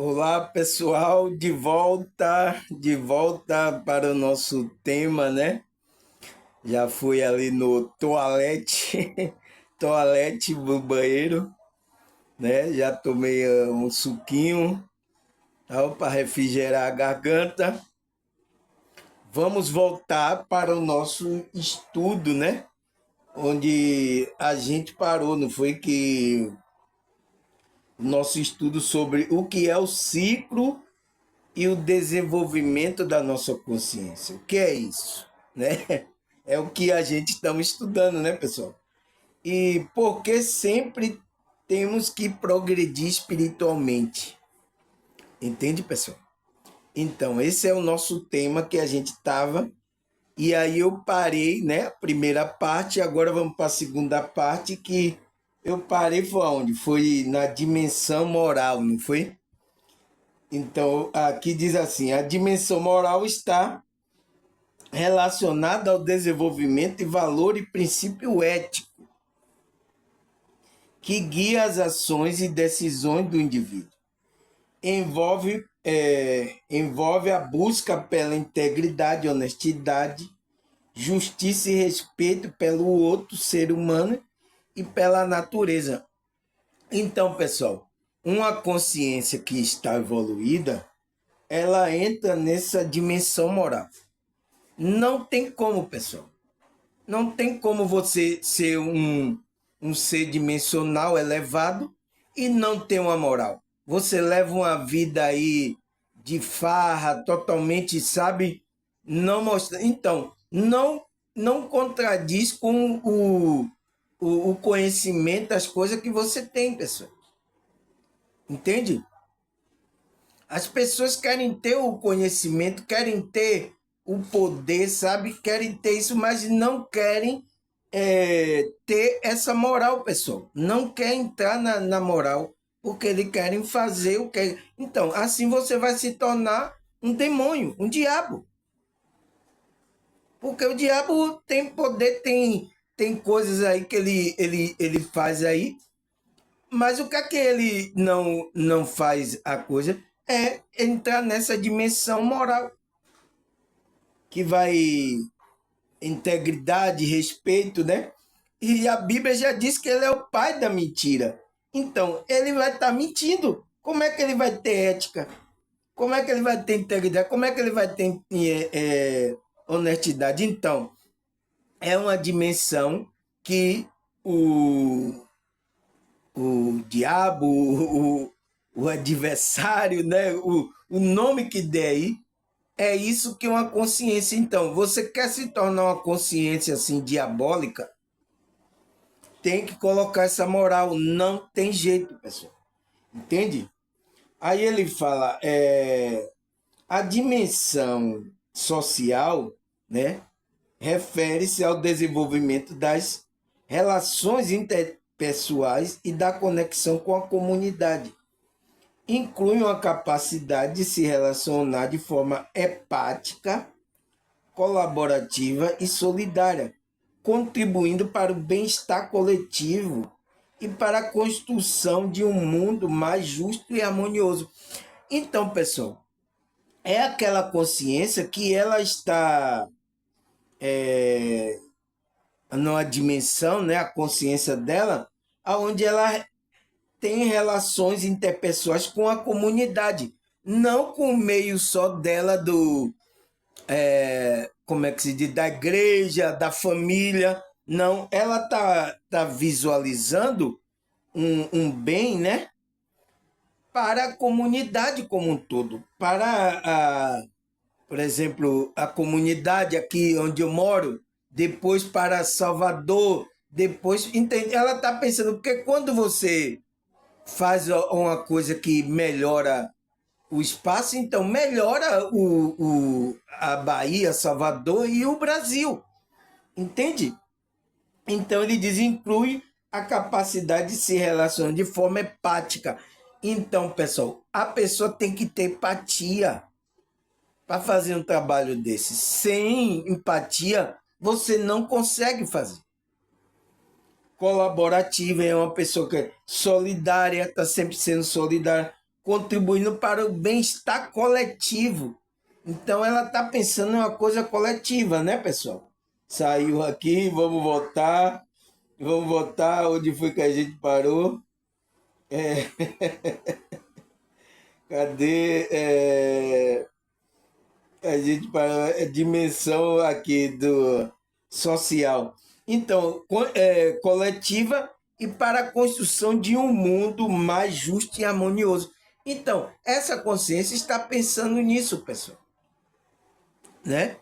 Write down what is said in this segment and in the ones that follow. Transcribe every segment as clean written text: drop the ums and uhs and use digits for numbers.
Olá, pessoal, de volta para o nosso tema, né? Já fui ali no toalete, toalete do banheiro, né? Já tomei um suquinho, para refrigerar a garganta. Vamos voltar para o nosso estudo, né? Onde a gente parou, não foi que o nosso estudo sobre o que é o ciclo e o desenvolvimento da nossa consciência. O que é isso? Né? É o que a gente está estudando, né, pessoal? E porque sempre temos que progredir espiritualmente. Entende, pessoal? Então, esse é o nosso tema que a gente estava. E aí eu parei, né? A primeira parte, agora vamos para a segunda parte, que eu parei foi onde? Foi na dimensão moral, não foi? Então, aqui diz assim: a dimensão moral está relacionada ao desenvolvimento de valor e princípio ético que guia as ações e decisões do indivíduo. Envolve a busca pela integridade, honestidade, justiça e respeito pelo outro ser humano e pela natureza. Então, pessoal, uma consciência que está evoluída, ela entra nessa dimensão moral. Não tem como, pessoal. Não tem como você ser um ser dimensional elevado e não ter uma moral. Você leva uma vida aí de farra, totalmente, sabe? Não mostra. Então, não contradiz com o conhecimento das coisas que você tem, pessoal. Entende? As pessoas querem ter o conhecimento, querem ter o poder, sabe? Querem ter isso, mas não querem ter essa moral, pessoal. Não quer entrar na moral, porque eles querem fazer o que. Então, assim você vai se tornar um demônio, um diabo. Porque o diabo tem poder, tem coisas aí que ele faz aí, mas o que é que ele não faz a coisa? É entrar nessa dimensão moral, que vai integridade, respeito, né? E a Bíblia já diz que ele é o pai da mentira. Então, ele vai estar mentindo. Como é que ele vai ter ética? Como é que ele vai ter integridade? Como é que ele vai ter honestidade? Então, é uma dimensão que o, o diabo, o adversário, né? O nome que der aí, é isso que é uma consciência. Então, você quer se tornar uma consciência assim diabólica, tem que colocar essa moral. Não tem jeito, pessoal. Entende? Aí ele fala, a dimensão social, né, refere-se ao desenvolvimento das relações interpessoais e da conexão com a comunidade. Inclui uma capacidade de se relacionar de forma empática, colaborativa e solidária, contribuindo para o bem-estar coletivo e para a construção de um mundo mais justo e harmonioso. Então, pessoal, é aquela consciência que ela está numa dimensão, né, a consciência dela, aonde ela tem relações interpessoais com a comunidade, não com o meio só dela como é que se diz, da igreja, da família. Não, ela tá visualizando um bem, né? Para a comunidade como um todo. Por exemplo, a comunidade aqui onde eu moro, depois para Salvador, depois, entende? Ela está pensando, porque quando você faz uma coisa que melhora o espaço, então melhora a Bahia, Salvador e o Brasil. Entende? Então ele diz, inclui a capacidade de se relacionar de forma empática. Então, pessoal, a pessoa tem que ter empatia para fazer um trabalho desse. Sem empatia, você não consegue fazer. Colaborativa é uma pessoa que é solidária, está sempre sendo solidária. contribuindo para o bem-estar coletivo. Então ela está pensando em uma coisa coletiva, né, pessoal? Saiu aqui, vamos voltar. Vamos voltar onde foi que a gente parou. Cadê? A gente parou a dimensão aqui do social. Então, coletiva e para a construção de um mundo mais justo e harmonioso. Então, essa consciência está pensando nisso, pessoal, né?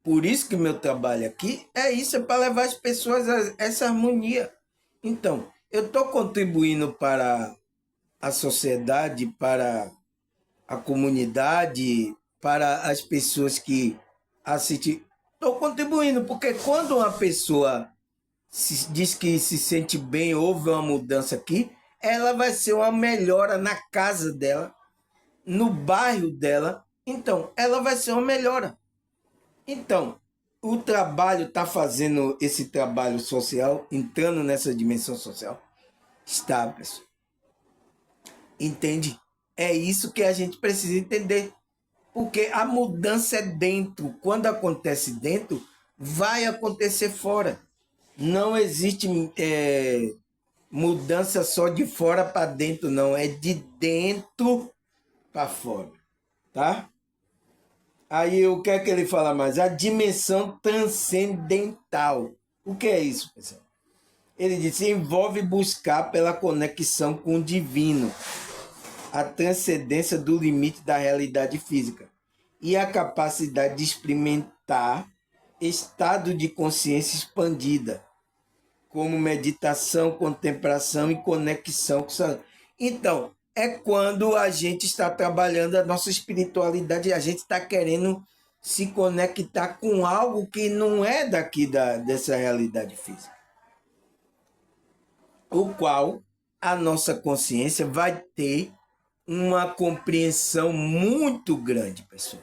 Por isso que meu trabalho aqui é isso, é para levar as pessoas a essa harmonia. Então, eu estou contribuindo para a sociedade, para a comunidade, para as pessoas que assistem. Estou contribuindo, porque quando uma pessoa diz que se sente bem, houve uma mudança aqui, ela vai ser uma melhora na casa dela, no bairro dela. Então, ela vai ser uma melhora. Então, o trabalho está fazendo esse trabalho social, entrando nessa dimensão social. Está, pessoal. Entende? É isso que a gente precisa entender. Porque a mudança é dentro. Quando acontece dentro, vai acontecer fora. Não existe mudança só de fora para dentro, não. É de dentro para fora. Tá? Aí o que é que ele fala mais? A dimensão transcendental. O que é isso, pessoal? Ele diz: envolve buscar pela conexão com o divino, a transcendência do limite da realidade física e a capacidade de experimentar estado de consciência expandida, como meditação, contemplação e conexão com o. Então, é quando a gente está trabalhando a nossa espiritualidade, a gente está querendo se conectar com algo que não é daqui dessa realidade física, o qual a nossa consciência vai ter uma compreensão muito grande, pessoal.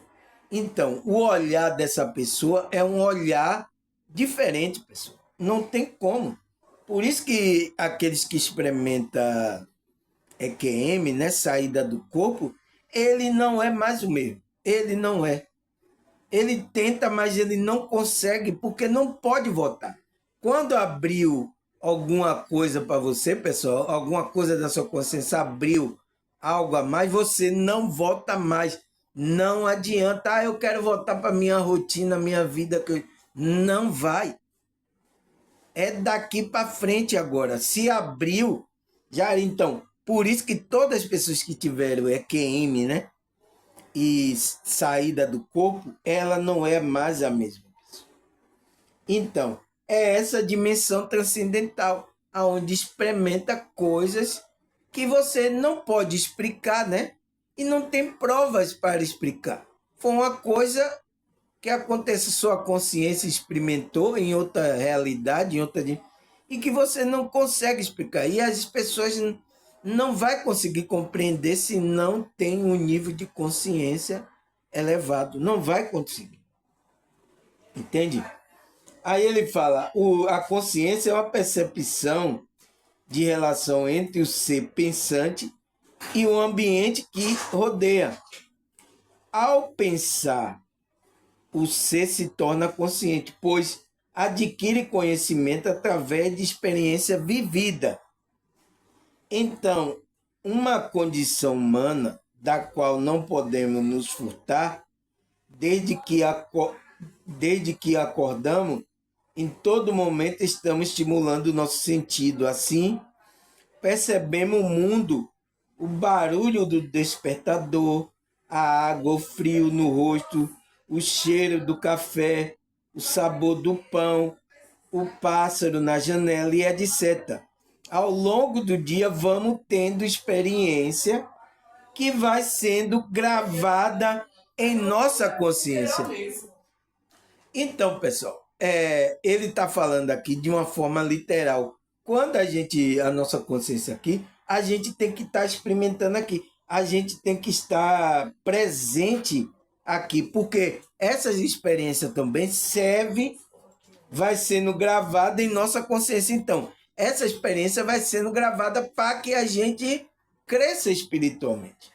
Então, o olhar dessa pessoa é um olhar diferente, pessoal. Não tem como. Por isso que aqueles que experimentam EQM, né, saída do corpo, ele não é mais o mesmo. Ele não é. Ele tenta, mas ele não consegue, porque não pode voltar. Quando abriu alguma coisa para você, pessoal, alguma coisa da sua consciência abriu algo a mais, você não volta mais. Não adianta, eu quero voltar para minha rotina, minha vida. Não vai. É daqui para frente agora. Se abriu, já então. Por isso que todas as pessoas que tiveram EQM, né, e saída do corpo, ela não é mais a mesma pessoa. Então, é essa dimensão transcendental, aonde experimenta coisas que você não pode explicar, né? E não tem provas para explicar. Foi uma coisa que acontece, sua consciência experimentou em outra realidade, em outra e que você não consegue explicar. E as pessoas não vai conseguir compreender se não tem um nível de consciência elevado. Não vai conseguir. Entende? Aí ele fala, a consciência é uma percepção de relação entre o ser pensante e o ambiente que rodeia. Ao pensar, o ser se torna consciente, pois adquire conhecimento através de experiência vivida. Então, uma condição humana da qual não podemos nos furtar, desde que acordamos, em todo momento estamos estimulando o nosso sentido. Assim, percebemos o mundo, o barulho do despertador, a água, o frio no rosto, o cheiro do café, o sabor do pão, o pássaro na janela e etc. Ao longo do dia vamos tendo experiência que vai sendo gravada em nossa consciência. Então, pessoal, ele está falando aqui de uma forma literal. Quando a nossa consciência aqui, a gente tem que estar experimentando aqui. A gente tem que estar presente aqui, porque essas experiências também servem, vai sendo gravada em nossa consciência. Então, essa experiência vai sendo gravada para que a gente cresça espiritualmente.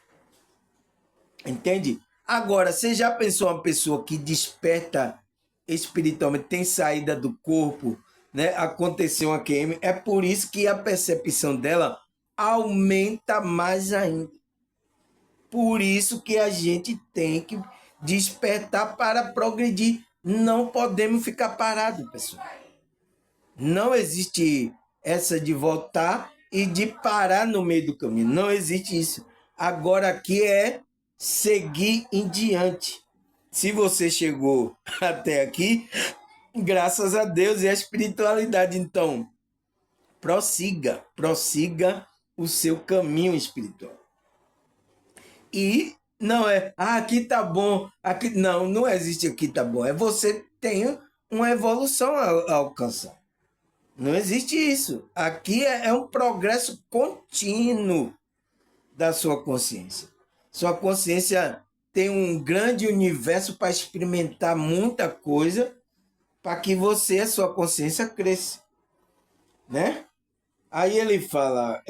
Entende? Agora, você já pensou uma pessoa que desperta espiritualmente, tem saída do corpo, né? Aconteceu uma QM, é por isso que a percepção dela aumenta mais ainda. Por isso que a gente tem que despertar para progredir. Não podemos ficar parados, pessoal. Não existe essa de voltar e de parar no meio do caminho. Não existe isso. Agora aqui é seguir em diante. Se você chegou até aqui, graças a Deus e a espiritualidade. Então, prossiga o seu caminho espiritual. E não é, aqui tá bom, aqui não existe aqui tá bom. É você tem uma evolução a alcançar. Não existe isso. Aqui é um progresso contínuo da sua consciência. Sua consciência tem um grande universo para experimentar muita coisa para que você, a sua consciência, cresça. Né? Aí ele fala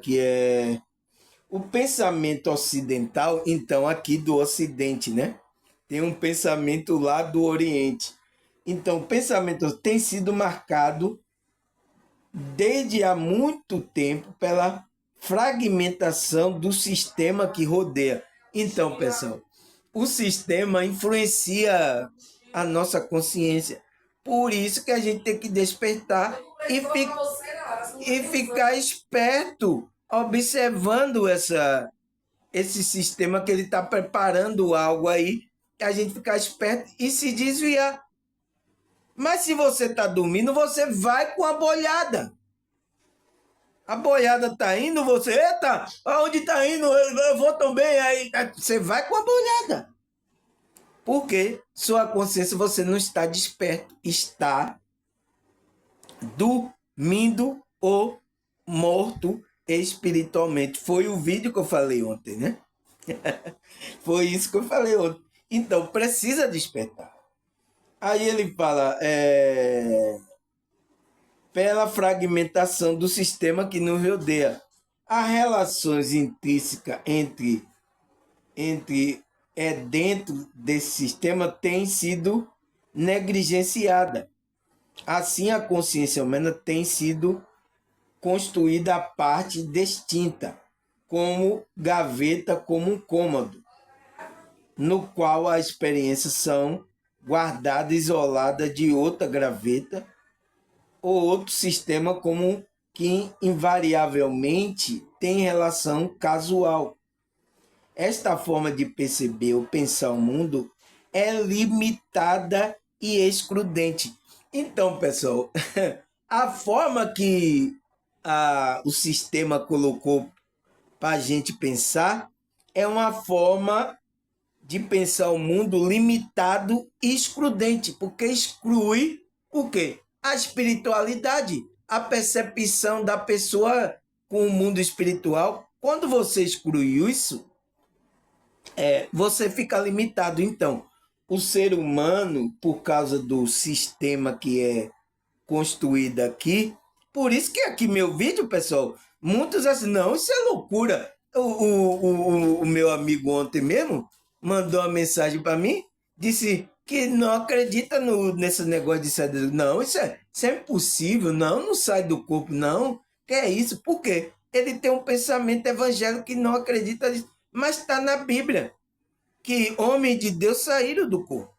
que é o pensamento ocidental, então aqui do Ocidente, né? Tem um pensamento lá do Oriente. Então, o pensamento tem sido marcado desde há muito tempo pela fragmentação do sistema que rodeia. Então, pessoal, o sistema influencia a nossa consciência. Por isso que a gente tem que despertar e ficar esperto, observando esse sistema que ele está preparando algo aí, a gente ficar esperto e se desviar. Mas se você está dormindo, você vai com a boiada. A boiada está indo, você, eita, aonde está indo? Eu vou também. Aí você vai com a boiada. Porque sua consciência, você não está desperto, está dormindo ou morto espiritualmente. Foi o vídeo que eu falei ontem, né? Foi isso que eu falei ontem. Então, precisa despertar. Aí ele fala, pela fragmentação do sistema que nos rodeia. As relações intrínsecas dentro desse sistema têm sido negligenciada. Assim, a consciência humana tem sido construída a parte distinta, como gaveta, como um cômodo, no qual as experiências são guardadas isoladas de outra gaveta ou outro sistema como que invariavelmente tem relação casual. Esta forma de perceber ou pensar o mundo é limitada e excludente. Então, pessoal, a forma que o sistema colocou para a gente pensar é uma forma de pensar o mundo limitado e excludente, porque exclui o quê? A espiritualidade, a percepção da pessoa com o mundo espiritual. Quando você exclui isso, você fica limitado. Então, o ser humano, por causa do sistema que é construído aqui, por isso que aqui meu vídeo, pessoal, muitos assim, não, isso é loucura. O meu amigo ontem mesmo mandou uma mensagem para mim, disse que não acredita nesse negócio de sair do... Não, isso é impossível, não sai do corpo, não. Que é isso? Por quê? Ele tem um pensamento evangélico que não acredita nisso, mas está na Bíblia que homens de Deus saíram do corpo.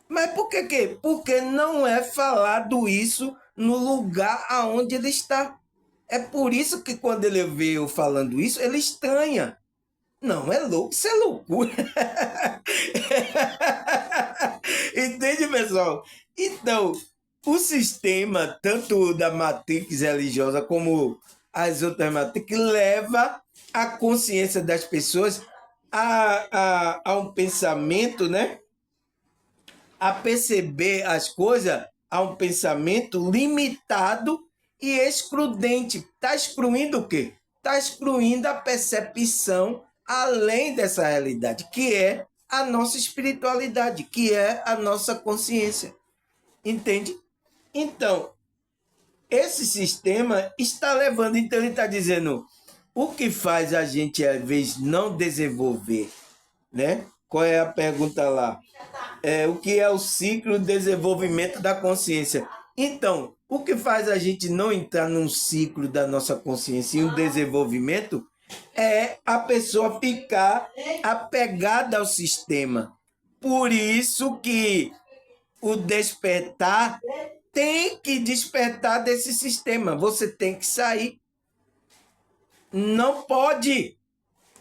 Mas por que quê? Porque não é falado isso no lugar aonde ele está. É por isso que quando ele vê eu falando isso, ele estranha. Não, é louco, isso é loucura. Entende, pessoal? Então, o sistema, tanto da matrix religiosa como as outras matrix, leva a consciência das pessoas a um pensamento, né? A perceber as coisas a um pensamento limitado e excludente. Está excluindo o quê? Está excluindo a percepção além dessa realidade, que é a nossa espiritualidade, que é a nossa consciência. Entende? Então, esse sistema está levando, então ele está dizendo, o que faz a gente, às vezes, não desenvolver, né? Qual é a pergunta lá? O que é o ciclo de desenvolvimento da consciência? Então, o que faz a gente não entrar num ciclo da nossa consciência e um desenvolvimento é a pessoa ficar apegada ao sistema. Por isso que o despertar tem que despertar desse sistema. Você tem que sair. Não pode.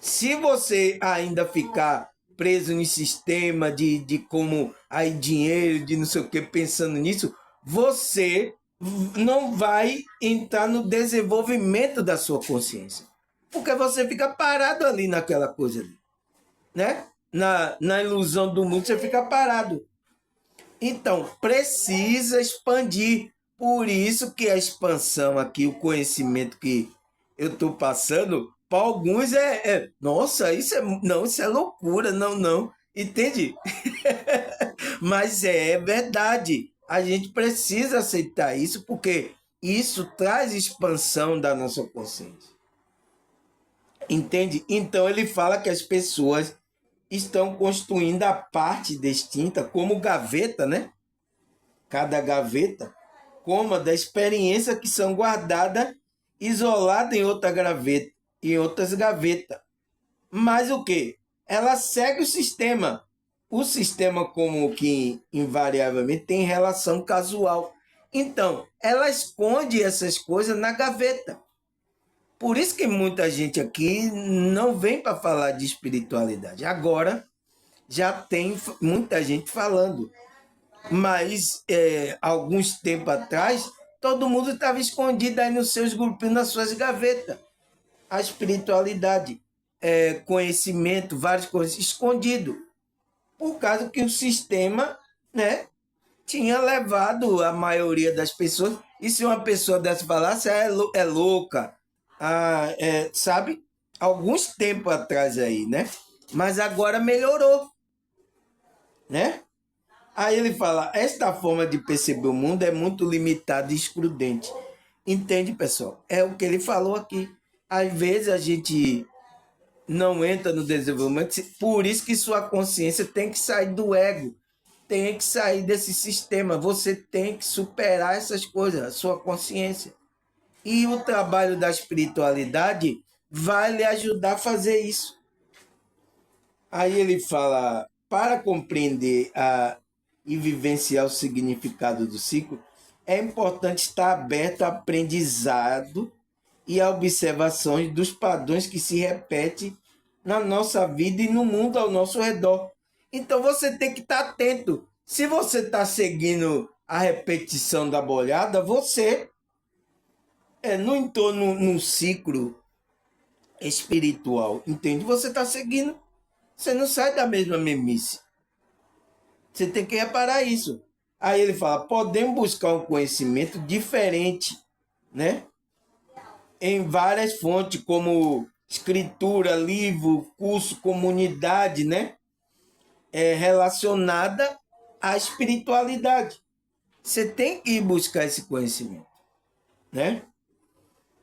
Se você ainda ficar preso no sistema de como aí dinheiro, de não sei o que, pensando nisso, você não vai entrar no desenvolvimento da sua consciência. Porque você fica parado ali naquela coisa ali, né? Na ilusão do mundo, você fica parado. Então, precisa expandir. Por isso que a expansão aqui, o conhecimento que eu estou passando, para alguns nossa, isso é loucura, não. Entende? Mas é verdade. A gente precisa aceitar isso, porque isso traz expansão da nossa consciência. Entende? Então ele fala que as pessoas estão construindo a parte distinta como gaveta, né? Cada gaveta, como a da experiência que são guardadas, isoladas em outra gaveta, em outras gavetas. Mas o que? Ela segue o sistema. O sistema como que invariavelmente tem relação casual. Então, ela esconde essas coisas na gaveta. Por isso que muita gente aqui não vem para falar de espiritualidade. Agora já tem muita gente falando. Mas alguns tempos atrás, todo mundo estava escondido aí nos seus grupinhos, nas suas gavetas. A espiritualidade, conhecimento, várias coisas escondido. Por causa que o sistema, né, tinha levado a maioria das pessoas. E se uma pessoa dessa falasse, é louca, sabe? Alguns tempos atrás aí, né? Mas agora melhorou, né? Aí ele fala, esta forma de perceber o mundo é muito limitada e excludente. Entende, pessoal? É o que ele falou aqui. Às vezes a gente não entra no desenvolvimento, por isso que sua consciência tem que sair do ego, tem que sair desse sistema, você tem que superar essas coisas, a sua consciência. E o trabalho da espiritualidade vai lhe ajudar a fazer isso. Aí ele fala, para compreender e vivenciar o significado do ciclo, é importante estar aberto ao aprendizado e a observações dos padrões que se repetem na nossa vida e no mundo ao nosso redor. Então você tem que estar atento. Se você está seguindo a repetição da bolhada, você não entrou num ciclo espiritual, entende? Você está seguindo, você não sai da mesma mesmice. Você tem que reparar isso. Aí ele fala, podemos buscar um conhecimento diferente, né? Em várias fontes, como escritura, livro, curso, comunidade, né? Relacionada à espiritualidade. Você tem que ir buscar esse conhecimento, né?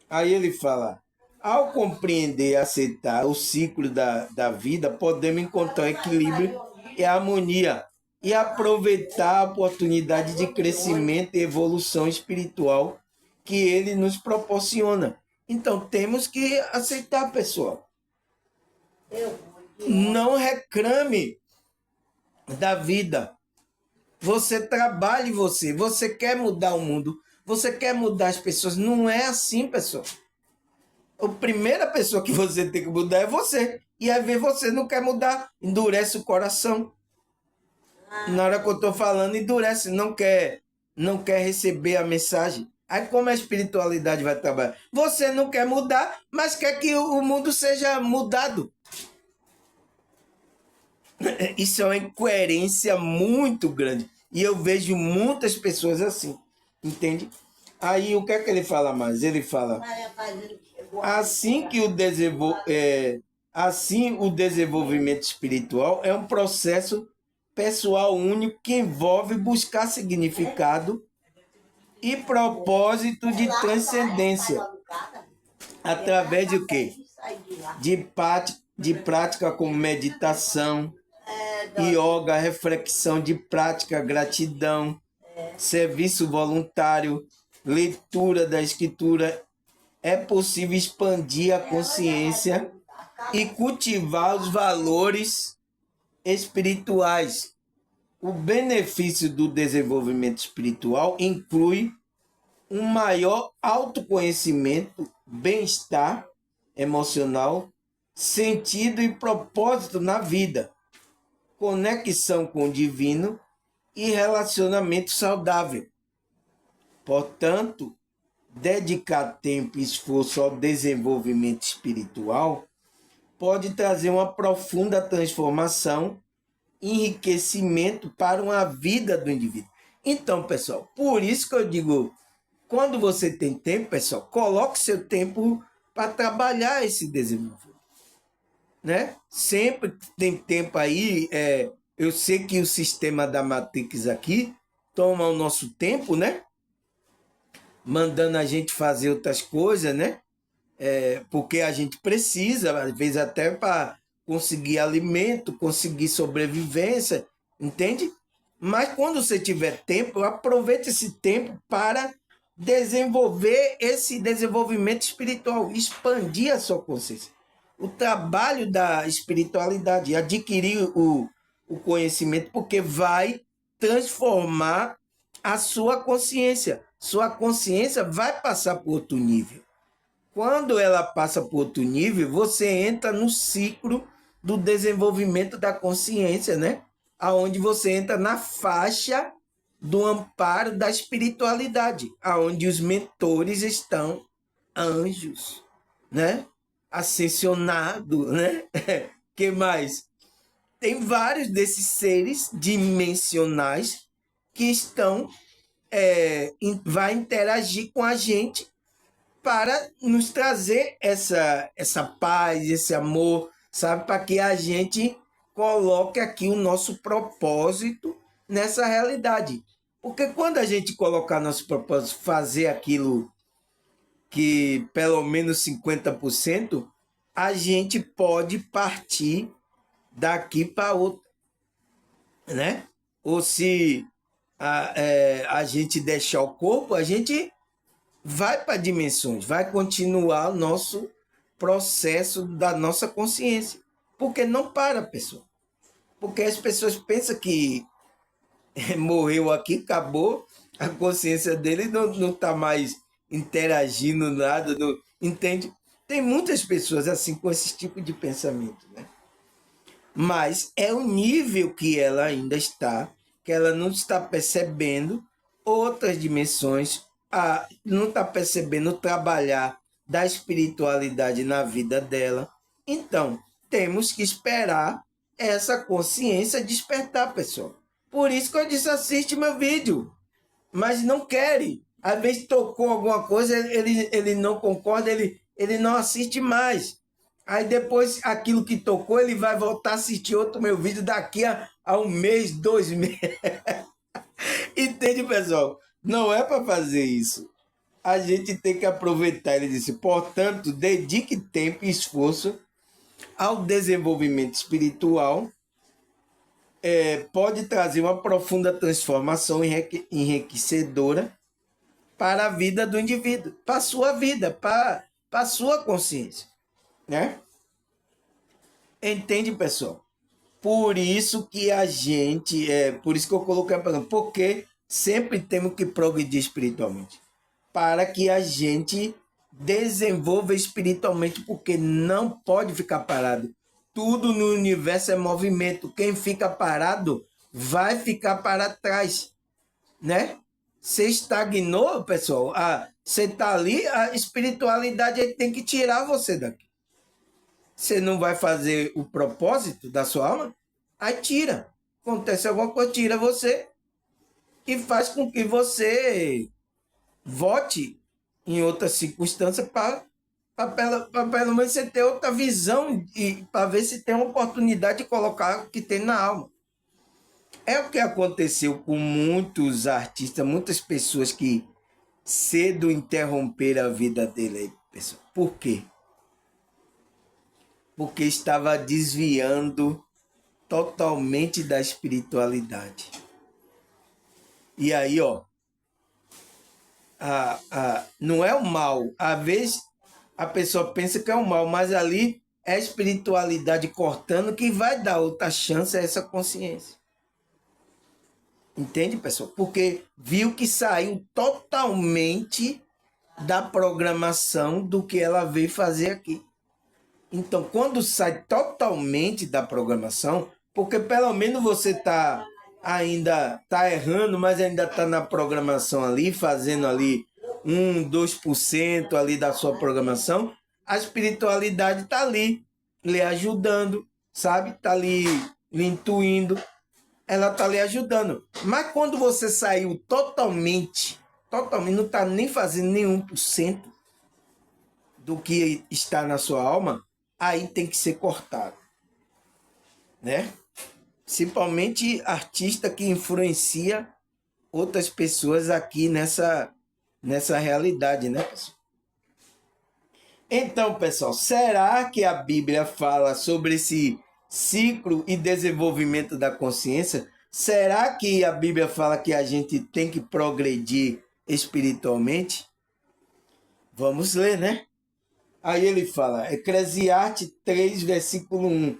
Aí ele fala, ao compreender e aceitar o ciclo da vida, podemos encontrar equilíbrio e harmonia e aproveitar a oportunidade de crescimento e evolução espiritual que ele nos proporciona. Então, temos que aceitar, pessoal. Não reclame da vida. Você trabalha em você. Você quer mudar o mundo. Você quer mudar as pessoas. Não é assim, pessoal. A primeira pessoa que você tem que mudar é você. E às vezes você não quer mudar. Endurece o coração. Na hora que eu estou falando, endurece. Não quer receber a mensagem. Aí como a espiritualidade vai trabalhar? Você não quer mudar, mas quer que o mundo seja mudado. Isso é uma incoerência muito grande. E eu vejo muitas pessoas assim. Entende? Aí o que é que ele fala mais? Ele fala, assim que assim o desenvolvimento espiritual é um processo pessoal único que envolve buscar significado e propósito de transcendência. Através de o quê? De prática como meditação, yoga, reflexão de prática, gratidão, serviço voluntário, leitura da escritura. É possível expandir a consciência e cultivar os valores espirituais. O benefício do desenvolvimento espiritual inclui um maior autoconhecimento, bem-estar emocional, sentido e propósito na vida, conexão com o divino e relacionamento saudável. Portanto, dedicar tempo e esforço ao desenvolvimento espiritual pode trazer uma profunda transformação, enriquecimento para uma vida do indivíduo. Então, pessoal, por isso que eu digo, quando você tem tempo, pessoal, coloque seu tempo para trabalhar esse desenvolvimento, né? Sempre tem tempo aí, eu sei que o sistema da Matrix aqui toma o nosso tempo, né? Mandando a gente fazer outras coisas, né? Porque a gente precisa, às vezes até para conseguir alimento, conseguir sobrevivência, entende? Mas quando você tiver tempo, aproveite esse tempo para desenvolver esse desenvolvimento espiritual, expandir a sua consciência. O trabalho da espiritualidade, adquirir o conhecimento, porque vai transformar a sua consciência. Sua consciência vai passar por outro nível. Quando ela passa por outro nível, você entra no ciclo do desenvolvimento da consciência, né? Aonde você entra na faixa do amparo da espiritualidade, aonde os mentores estão anjos, né? Ascensionado, né? Que mais? Tem vários desses seres dimensionais que estão vai interagir com a gente para nos trazer essa paz, esse amor, sabe? Para que a gente coloque aqui o nosso propósito nessa realidade. Porque quando a gente colocar nosso propósito, fazer aquilo que pelo menos 50%, a gente pode partir daqui para outro, né? Ou se a gente deixar o corpo, a gente vai para dimensões, vai continuar o nosso processo da nossa consciência. Porque não para, pessoal. Porque as pessoas pensam que morreu aqui, acabou, a consciência dele não está mais interagindo nada, não, entende? Tem muitas pessoas assim com esse tipo de pensamento, né? Mas é o nível que ela ainda está, que ela não está percebendo outras dimensões, não está percebendo o trabalhar da espiritualidade na vida dela. Então, temos que esperar essa consciência despertar, pessoal. Por isso que eu disse, assiste meu vídeo, mas não quer. Às vezes tocou alguma coisa, ele não concorda, ele não assiste mais. Aí depois, aquilo que tocou, ele vai voltar a assistir outro meu vídeo daqui a um mês, 2 meses. Entende, pessoal? Não é para fazer isso. A gente tem que aproveitar. Ele disse, portanto, dedique tempo e esforço ao desenvolvimento espiritual. Pode trazer uma profunda transformação enriquecedora para a vida do indivíduo, para a sua vida, para a sua consciência, né? Entende, pessoal? Por isso que a gente, por isso que eu coloquei a pergunta, porque sempre temos que progredir espiritualmente, para que a gente desenvolva espiritualmente, porque não pode ficar parado. Tudo no universo é movimento. Quem fica parado vai ficar para trás, né? Você estagnou, pessoal. Você está ali, a espiritualidade tem que tirar você daqui. Você não vai fazer o propósito da sua alma? Aí tira. Acontece alguma coisa, tira você e faz com que você vote em outra circunstância para pelo menos você ter outra visão e para ver se tem uma oportunidade de colocar o que tem na alma. É o que aconteceu com muitos artistas, muitas pessoas que cedo interromper a vida dele, pessoal. Por quê? Porque estava desviando totalmente da espiritualidade. E aí, ó, não é o mal. Às vezes a pessoa pensa que é o mal, mas ali é a espiritualidade cortando que vai dar outra chance a essa consciência. Entende, pessoal? Porque viu que saiu totalmente da programação do que ela veio fazer aqui. Então, quando sai totalmente da programação, porque pelo menos você ainda tá errando, mas ainda tá na programação ali, fazendo ali 2% ali da sua programação, a espiritualidade tá ali, lhe ajudando, sabe? Tá ali lhe intuindo, ela tá lhe ajudando. Mas quando você saiu totalmente, não tá nem fazendo nenhum por cento do que está na sua alma, aí tem que ser cortado, né? Principalmente artista que influencia outras pessoas aqui nessa realidade, né, pessoal? Então, pessoal, será que a Bíblia fala sobre esse ciclo e desenvolvimento da consciência? Será que a Bíblia fala que a gente tem que progredir espiritualmente? Vamos ler, né? Aí ele fala, Eclesiastes 3, versículo 1.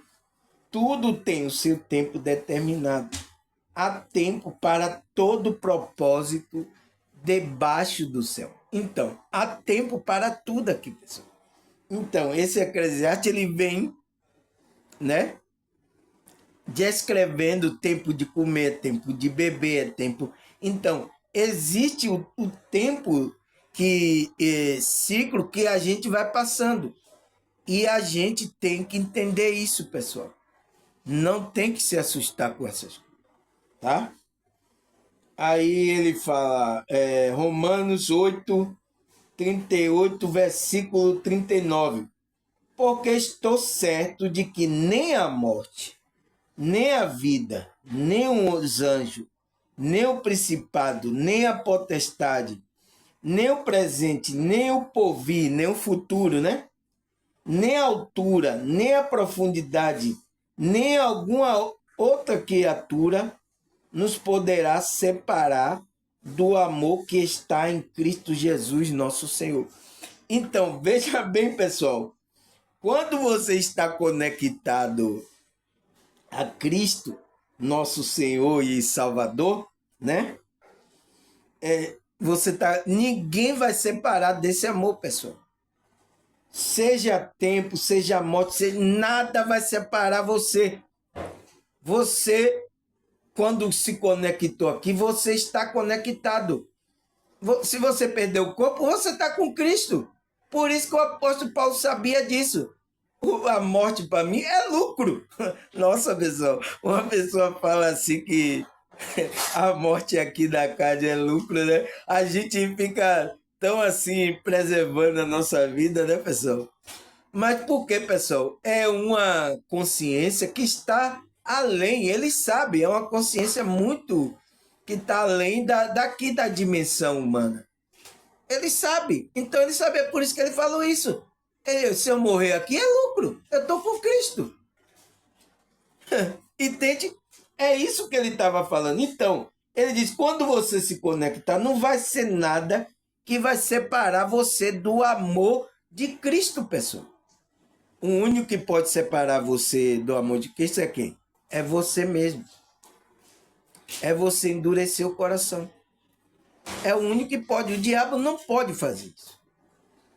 Tudo tem o seu tempo determinado. Há tempo para todo propósito debaixo do céu. Então, há tempo para tudo aqui, pessoal. Então, esse Eclesiastes, ele vem, né, descrevendo tempo de comer, tempo de beber, tempo... Então, existe o tempo ciclo que a gente vai passando. E a gente tem que entender isso, pessoal. Não tem que se assustar com essas coisas, tá? Aí ele fala, Romanos 8, 38, versículo 39. Porque estou certo de que nem a morte, nem a vida, nem os anjos, nem o principado, nem a potestade, nem o presente, nem o porvir, nem o futuro, né? Nem a altura, nem a profundidade, nem alguma outra criatura nos poderá separar do amor que está em Cristo Jesus, nosso Senhor. Então, veja bem, pessoal, quando você está conectado a Cristo, nosso Senhor e Salvador, né? Ninguém vai separar desse amor, pessoal. Seja tempo, seja morte, nada vai separar você. Você, quando se conectou aqui, você está conectado. Se você perdeu o corpo, você está com Cristo. Por isso que o apóstolo Paulo sabia disso. A morte para mim é lucro. Nossa, pessoal, uma pessoa fala assim que a morte aqui da casa é lucro, né? A gente fica tão assim preservando a nossa vida, né, pessoal? Mas por que, pessoal? É uma consciência que está além, ele sabe, é uma consciência muito que está além daqui da dimensão humana. Ele sabe, então ele sabe, é por isso que ele falou isso. Se eu morrer aqui é lucro, eu estou com Cristo. Entende? É isso que ele estava falando. Então, ele diz, quando você se conectar, não vai ser nada que vai separar você do amor de Cristo, pessoal. O único que pode separar você do amor de Cristo é quem? É você mesmo. É você endurecer o coração. É o único que pode. O diabo não pode fazer isso.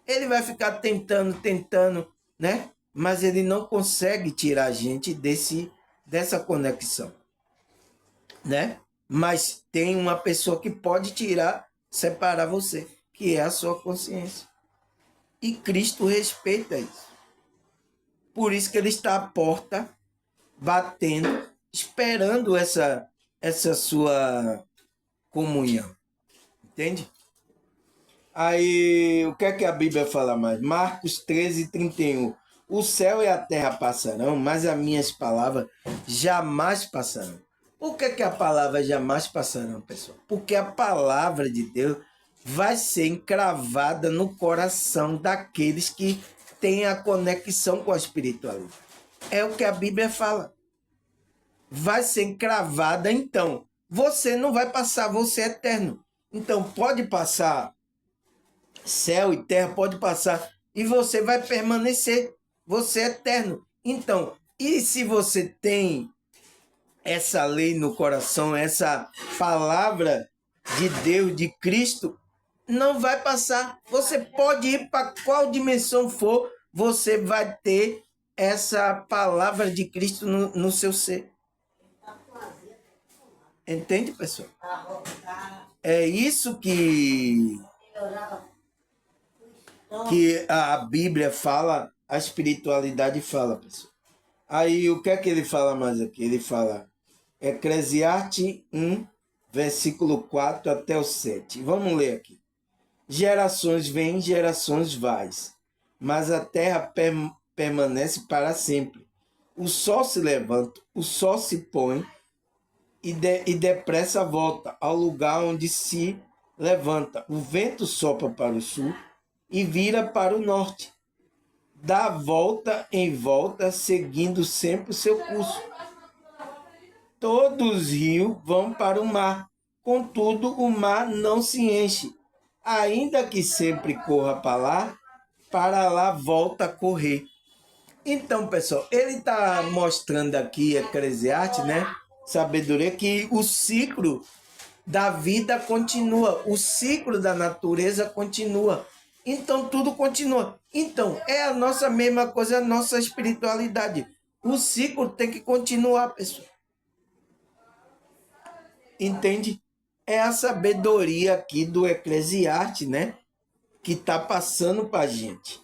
Ele vai ficar tentando, né? Mas ele não consegue tirar a gente dessa conexão, né? Mas tem uma pessoa que pode separar você, que é a sua consciência. E Cristo respeita isso. Por isso que ele está à porta, batendo, esperando essa sua comunhão. Entende? Aí, o que é que a Bíblia fala mais? Marcos 13, 31. O céu e a terra passarão, mas as minhas palavras jamais passarão. Por que a palavra jamais passarão, pessoal? Porque a palavra de Deus vai ser encravada no coração daqueles que têm a conexão com a espiritualidade. É o que a Bíblia fala. Vai ser encravada, então. Você não vai passar, você é eterno. Então, pode passar céu e terra, pode passar, e você vai permanecer. Você é eterno. Então, e se você tem essa lei no coração, essa palavra de Deus, de Cristo, não vai passar. Você pode ir para qual dimensão for, você vai ter essa palavra de Cristo no seu ser. Entende, pessoal? É isso que a Bíblia fala, a espiritualidade fala, pessoal. Aí o que é que ele fala mais aqui? Ele fala Eclesiastes 1, versículo 4 até o 7. Vamos ler aqui. Gerações vêm, gerações vais, mas a terra permanece para sempre. O sol se levanta, o sol se põe e depressa volta ao lugar onde se levanta. O vento sopra para o sul e vira para o norte. Dá volta em volta, seguindo sempre o seu curso. Todos os rios vão para o mar, contudo o mar não se enche. Ainda que sempre corra para lá volta a correr. Então, pessoal, ele está mostrando aqui, Eclesiastes, né? Sabedoria, que o ciclo da vida continua, o ciclo da natureza continua. Então, tudo continua. Então, é a nossa mesma coisa, a nossa espiritualidade. O ciclo tem que continuar, pessoal. Entende? É a sabedoria aqui do Eclesiastes, né? Que está passando para a gente.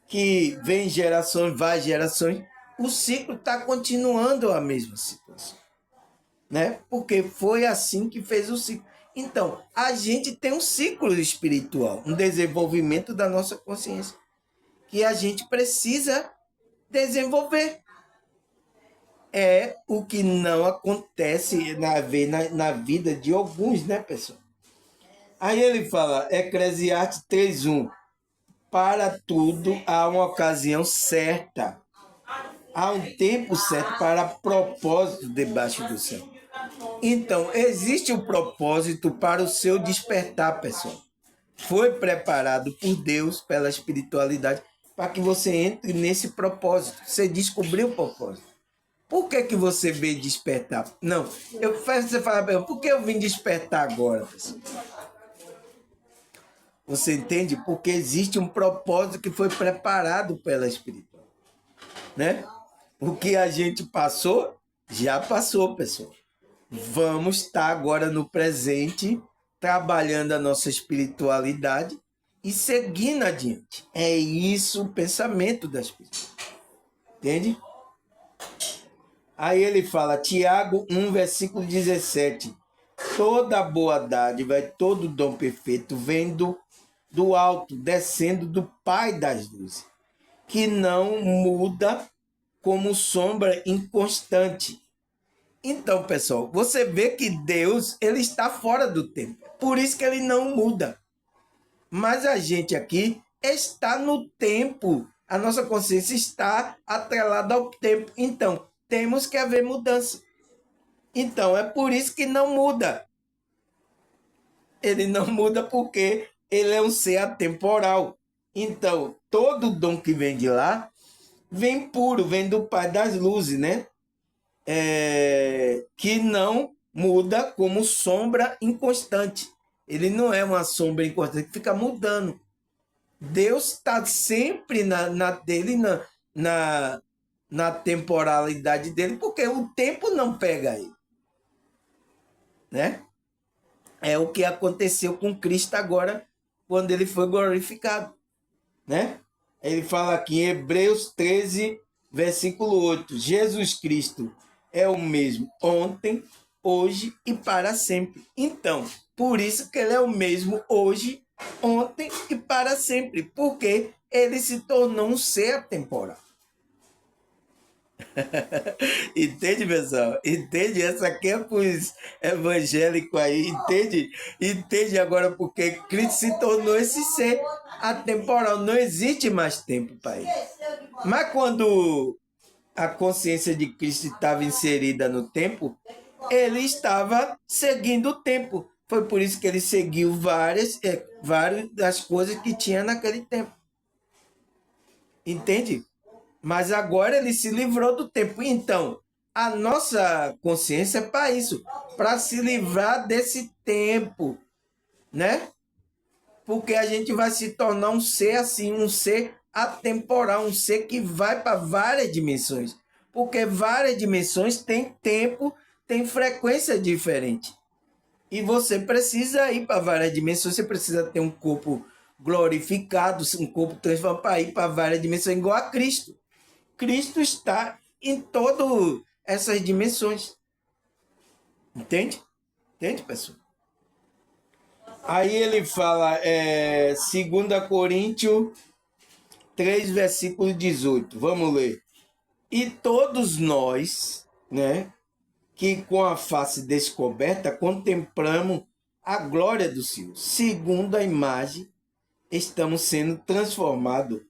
Que vem gerações, vai gerações. O ciclo está continuando a mesma situação. Né? Porque foi assim que fez o ciclo. Então, a gente tem um ciclo espiritual, um desenvolvimento da nossa consciência, que a gente precisa desenvolver. É o que não acontece na vida de alguns, né, pessoal? Aí ele fala, Eclesiastes 3:1, para tudo há uma ocasião certa, há um tempo certo para propósito debaixo do céu. Então, existe um propósito para o seu despertar, pessoal. Foi preparado por Deus, pela espiritualidade, para que você entre nesse propósito. Você descobriu o propósito. Por que você veio despertar? Não, você fala, por que eu vim despertar agora, pessoal? Você entende? Porque existe um propósito que foi preparado pela espiritualidade. Né? O que a gente passou, já passou, pessoal. Vamos estar agora no presente, trabalhando a nossa espiritualidade e seguindo adiante. É isso o pensamento das pessoas. Entende? Aí ele fala, Tiago 1, versículo 17. Toda boa dádiva e todo dom perfeito vem do alto, descendo do Pai das luzes, que não muda como sombra inconstante. Então, pessoal, você vê que Deus, ele está fora do tempo. Por isso que ele não muda. Mas a gente aqui está no tempo. A nossa consciência está atrelada ao tempo. Então, temos que haver mudança. Então, é por isso que não muda. Ele não muda porque ele é um ser atemporal. Então, todo dom que vem de lá, vem puro, vem do Pai das luzes, né? Que não muda como sombra inconstante. Ele não é uma sombra inconstante que fica mudando. Deus está sempre na temporalidade dele, porque o tempo não pega ele. Né? É o que aconteceu com Cristo agora, quando ele foi glorificado. Né? Ele fala aqui em Hebreus 13, versículo 8. Jesus Cristo é o mesmo ontem, hoje e para sempre. Então, por isso que ele é o mesmo hoje, ontem e para sempre. Porque ele se tornou um ser atemporal. Entende, pessoal? Entende? Essa aqui é para os evangélicos aí. Entende? Entende agora porque Cristo se tornou esse ser atemporal. Não existe mais tempo para ele. Mas quando a consciência de Cristo estava inserida no tempo, ele estava seguindo o tempo. Foi por isso que ele seguiu várias das coisas que tinha naquele tempo. Entende? Mas agora ele se livrou do tempo. Então, a nossa consciência é para isso, para se livrar desse tempo, né? Porque a gente vai se tornar um ser assim, um ser atemporal, um ser que vai para várias dimensões. Porque várias dimensões têm tempo, têm frequência diferente. E você precisa ir para várias dimensões, você precisa ter um corpo glorificado, um corpo transformado para ir para várias dimensões, igual a Cristo. Cristo está em todas essas dimensões. Entende? Entende, pessoal? Aí ele fala, 2 Coríntios 3, versículo 18. Vamos ler. E todos nós, né, que com a face descoberta contemplamos a glória do Senhor, segundo a imagem, estamos sendo transformados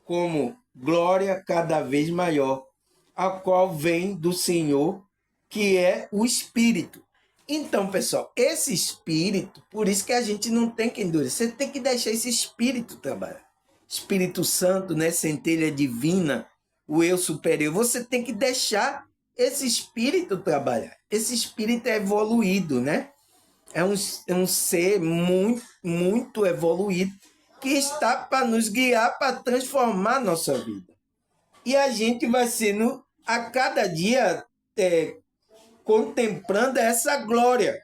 como glória cada vez maior, a qual vem do Senhor, que é o Espírito. Então, pessoal, esse Espírito, por isso que a gente não tem que endurecer, você tem que deixar esse Espírito trabalhar. Espírito Santo, né, centelha divina, o eu superior, você tem que deixar esse Espírito trabalhar. Esse Espírito é evoluído, né? É um ser muito evoluído, que está para nos guiar, para transformar a nossa vida. E a gente vai sendo, a cada dia, contemplando essa glória,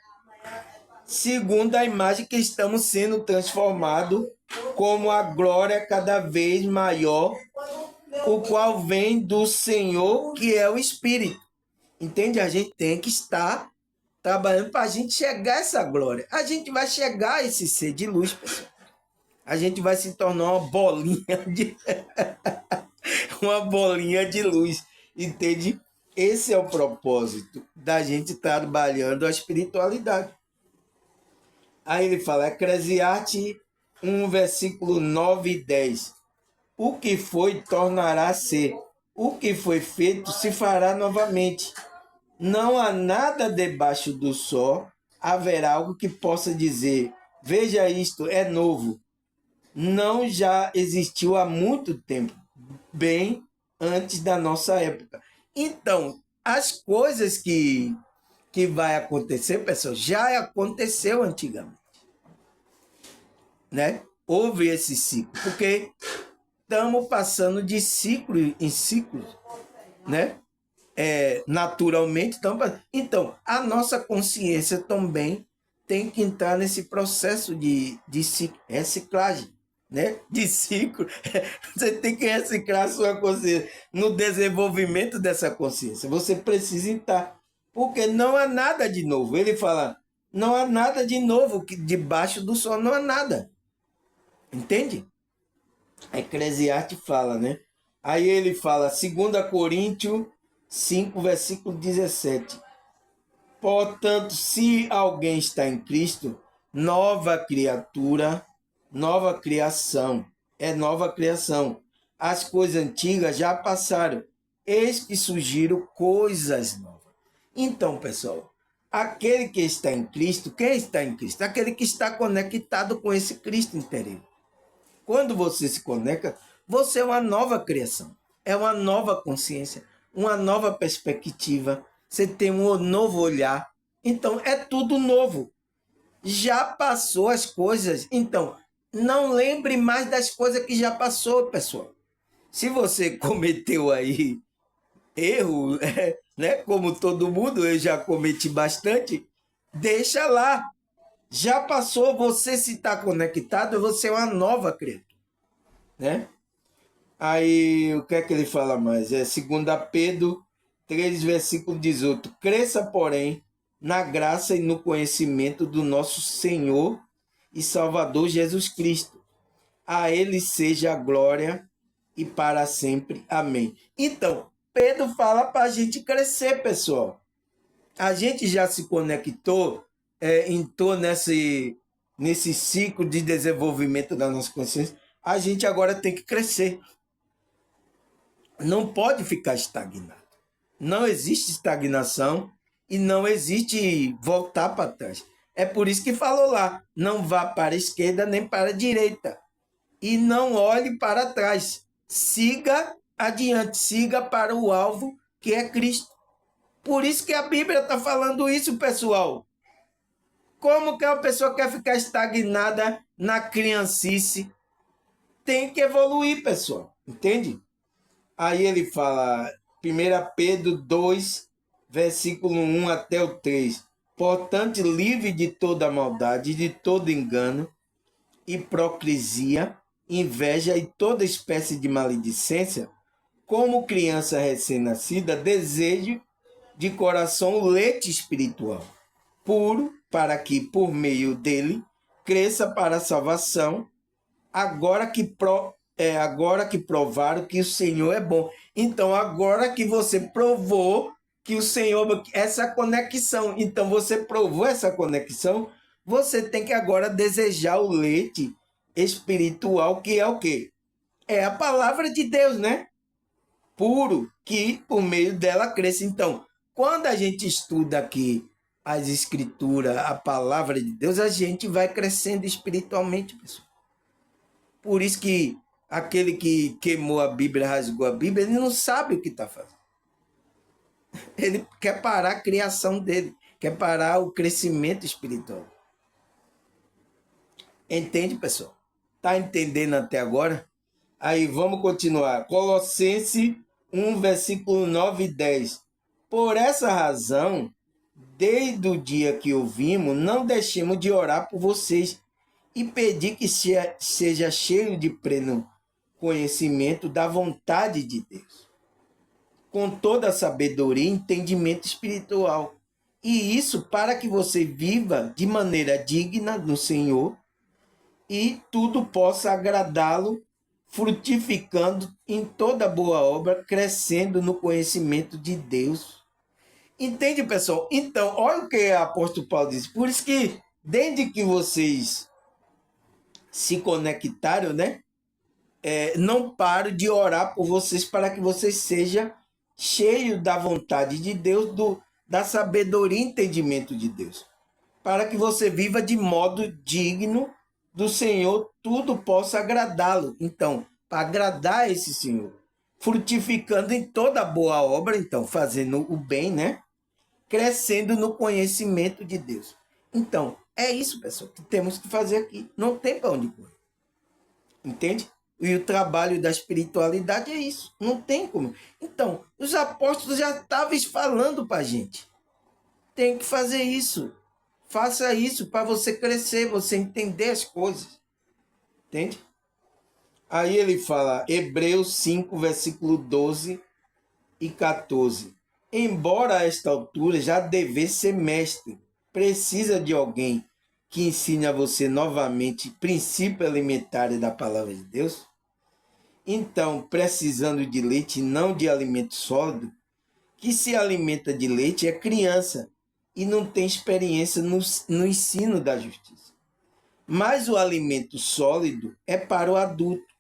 segundo a imagem que estamos sendo transformados, como a glória cada vez maior, o qual vem do Senhor, que é o Espírito. Entende? A gente tem que estar trabalhando para a gente chegar a essa glória. A gente vai chegar a esse ser de luz, pessoal. A gente vai se tornar uma bolinha de uma bolinha de luz, entende? Esse é o propósito da gente trabalhando a espiritualidade. Aí ele fala, Eclesiastes 1, versículo 9 e 10. O que foi tornará a ser, o que foi feito se fará novamente. Não há nada debaixo do sol, haverá algo que possa dizer, veja isto, é novo. Não já existiu há muito tempo, bem antes da nossa época. Então, as coisas que vai acontecer, pessoal, já aconteceu antigamente, né? Houve esse ciclo, porque estamos passando de ciclo em ciclo, né? Naturalmente, então, a nossa consciência também tem que entrar nesse processo de reciclagem, né? De ciclo. Você tem que reciclar a sua consciência. No desenvolvimento dessa consciência, você precisa estar. Porque não há nada de novo. Ele fala, não há nada de novo, que debaixo do sol não há nada. Entende? A Eclesiastes fala, né? Aí ele fala, 2 Coríntios 5, versículo 17. Portanto, se alguém está em Cristo, nova criatura, nova criação, é nova criação. As coisas antigas já passaram, eis que surgiram coisas novas. Então, pessoal, aquele que está em Cristo, quem está em Cristo? Aquele que está conectado com esse Cristo interior. Quando você se conecta, você é uma nova criação, é uma nova consciência, uma nova perspectiva, você tem um novo olhar. Então, é tudo novo. Já passou as coisas, então, não lembre mais das coisas que já passou, pessoal. Se você cometeu aí erro, né, como todo mundo, eu já cometi bastante, deixa lá. Já passou, você se está conectado, você é uma nova criatura, né? Aí, o que é que ele fala mais? 2 Pedro 3, versículo 18. Cresça, porém, na graça e no conhecimento do nosso Senhor e Salvador Jesus Cristo. A ele seja a glória e para sempre. Amém. Então, Pedro fala para a gente crescer, pessoal. A gente já se conectou, entrou nesse ciclo de desenvolvimento da nossa consciência. A gente agora tem que crescer. Não pode ficar estagnado. Não existe estagnação e não existe voltar para trás. É por isso que falou lá, não vá para a esquerda nem para a direita. E não olhe para trás. Siga adiante, siga para o alvo que é Cristo. Por isso que a Bíblia está falando isso, pessoal. Como que uma pessoa quer ficar estagnada na criancice? Tem que evoluir, pessoal. Entende? Aí ele fala, 1 Pedro 2, versículo 1 até o 3. Portanto, livre de toda maldade, de todo engano, hipocrisia, inveja e toda espécie de maledicência, como criança recém-nascida, desejo de coração o leite espiritual, puro, para que, por meio dele, cresça para a salvação, agora que provaram que o Senhor é bom. Então, agora que você provou que o Senhor, essa conexão, então você provou essa conexão, você tem que agora desejar o leite espiritual, que é o quê? É a palavra de Deus, né? Puro, que por meio dela cresce. Então, quando a gente estuda aqui as escrituras, a palavra de Deus, a gente vai crescendo espiritualmente, pessoal. Por isso que aquele que queimou a Bíblia, rasgou a Bíblia, ele não sabe o que está fazendo. Ele quer parar a criação dele, quer parar o crescimento espiritual. Entende, pessoal? Está entendendo até agora? Aí vamos continuar. Colossenses 1, versículo 9 e 10. Por essa razão, desde o dia que ouvimos, não deixemos de orar por vocês e pedir que seja cheio de pleno conhecimento da vontade de Deus, com toda a sabedoria e entendimento espiritual. E isso para que você viva de maneira digna no Senhor e tudo possa agradá-lo, frutificando em toda boa obra, crescendo no conhecimento de Deus. Entende, pessoal? Então, olha o que o apóstolo Paulo diz. Por isso que, desde que vocês se conectaram, né? Não paro de orar por vocês para que vocês sejam cheios da vontade de Deus, da sabedoria e entendimento de Deus. Para que você viva de modo digno do Senhor, tudo possa agradá-lo. Então, para agradar esse Senhor, frutificando em toda boa obra, então, fazendo o bem, né? Crescendo no conhecimento de Deus. Então, é isso, pessoal, que temos que fazer aqui. Não tem para onde correr. Entende? E o trabalho da espiritualidade é isso. Não tem como. Então, os apóstolos já estavam falando para a gente. Tem que fazer isso. Faça isso para você crescer, você entender as coisas. Entende? Aí ele fala, Hebreus 5, versículo 12 e 14. Embora a esta altura já devesse ser mestre, precisa de alguém que ensine a você novamente princípio elementar da palavra de Deus? Então, precisando de leite, não de alimento sólido, que se alimenta de leite é criança e não tem experiência no ensino da justiça. Mas o alimento sólido é para o adulto,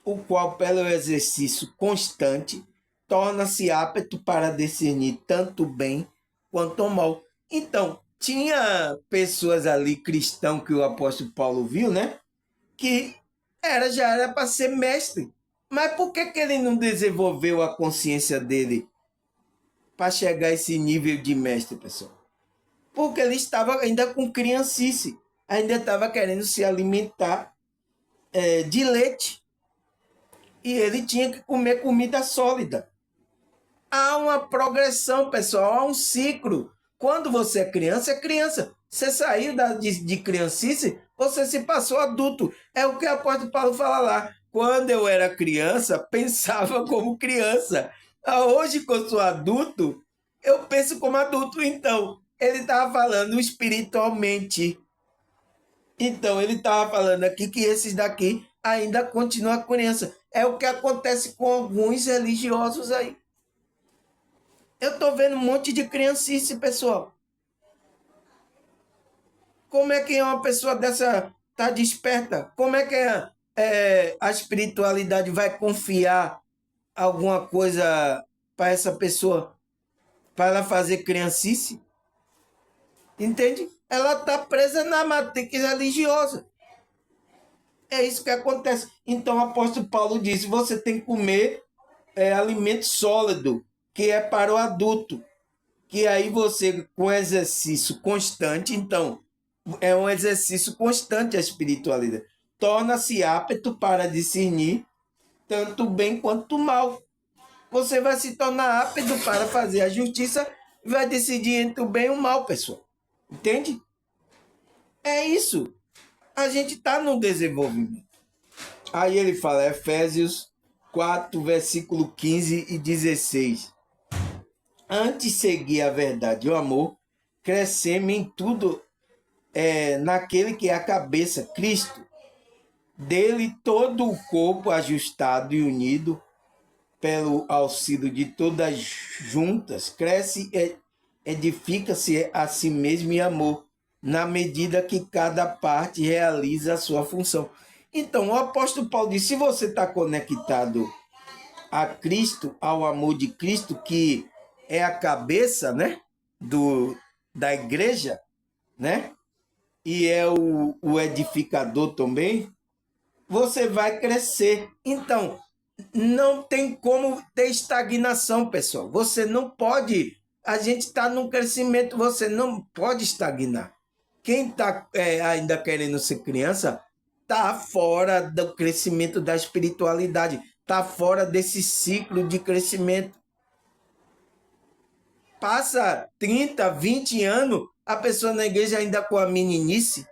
o qual, pelo exercício constante, torna-se apto para discernir tanto o bem quanto o mal. Então, tinha pessoas ali, cristãos, que o apóstolo Paulo viu, né? Que já era para ser mestre. Mas por que ele não desenvolveu a consciência dele para chegar a esse nível de mestre, pessoal? Porque ele estava ainda com criancice, ainda estava querendo se alimentar de leite. E ele tinha que comer comida sólida. Há uma progressão, pessoal, há um ciclo. Quando você é criança. Você saiu de criancice, você se passou adulto. É o que o apóstolo Paulo fala lá. Quando eu era criança, pensava como criança. Hoje, que eu sou adulto, eu penso como adulto. Então, ele estava falando espiritualmente. Então, ele estava falando aqui que esses daqui ainda continuam criança. É o que acontece com alguns religiosos aí. Eu estou vendo um monte de criancice, pessoal. Como é que uma pessoa dessa está desperta? Como é que a espiritualidade vai confiar alguma coisa para essa pessoa? Para ela fazer criancice? Entende? Ela está presa na matrix religiosa. É isso que acontece. Então o apóstolo Paulo diz: você tem que comer alimento sólido, que é para o adulto. Que aí você, com exercício constante, então, é um exercício constante a espiritualidade. Torna-se apto para discernir tanto o bem quanto o mal. Você vai se tornar apto para fazer a justiça e vai decidir entre o bem e o mal, pessoal. Entende? É isso. A gente está no desenvolvimento. Aí ele fala, Efésios 4, versículo 15 e 16. Antes seguir a verdade e o amor, crescemos em tudo naquele que é a cabeça, Cristo. Dele todo o corpo ajustado e unido pelo auxílio de todas juntas, cresce e edifica-se a si mesmo em amor, na medida que cada parte realiza a sua função. Então, o apóstolo Paulo diz, se você está conectado a Cristo, ao amor de Cristo, que é a cabeça, né, da igreja, né, e é o edificador também, você vai crescer. Então, não tem como ter estagnação, pessoal. Você não pode. A gente está num crescimento, você não pode estagnar. Quem está ainda querendo ser criança está fora do crescimento da espiritualidade, está fora desse ciclo de crescimento. Passa 30, 20 anos, a pessoa na igreja ainda com a meninice.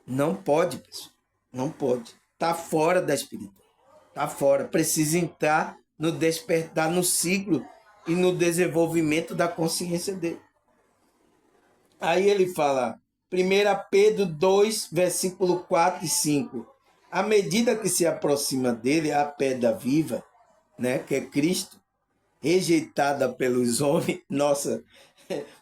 Não pode, pessoal. Não pode. Está fora da espiritualidade. Está fora. Precisa entrar no despertar, no ciclo e no desenvolvimento da consciência dele. Aí ele fala, 1 Pedro 2, versículo 4 e 5. À medida que se aproxima dele a pedra viva, né, que é Cristo, rejeitada pelos homens, nossa,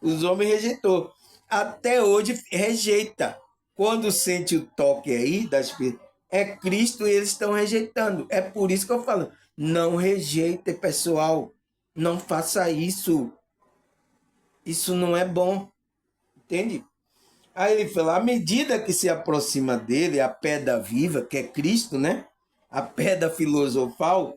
os homens rejeitou. Até hoje rejeita. Quando sente o toque aí da Espírito, é Cristo e eles estão rejeitando. É por isso que eu falo, não rejeite, pessoal. Não faça isso. Isso não é bom. Entende? Aí ele fala, à medida que se aproxima dele, a pedra viva, que é Cristo, né? A pedra filosofal,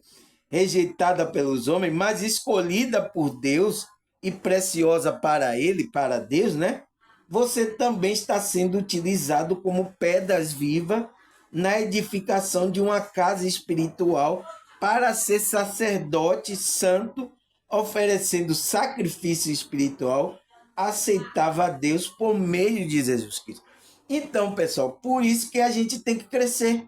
rejeitada pelos homens, mas escolhida por Deus e preciosa para ele, para Deus, né? Você também está sendo utilizado como pedras vivas na edificação de uma casa espiritual para ser sacerdote santo, oferecendo sacrifício espiritual aceitável a Deus por meio de Jesus Cristo. Então, pessoal, por isso que a gente tem que crescer.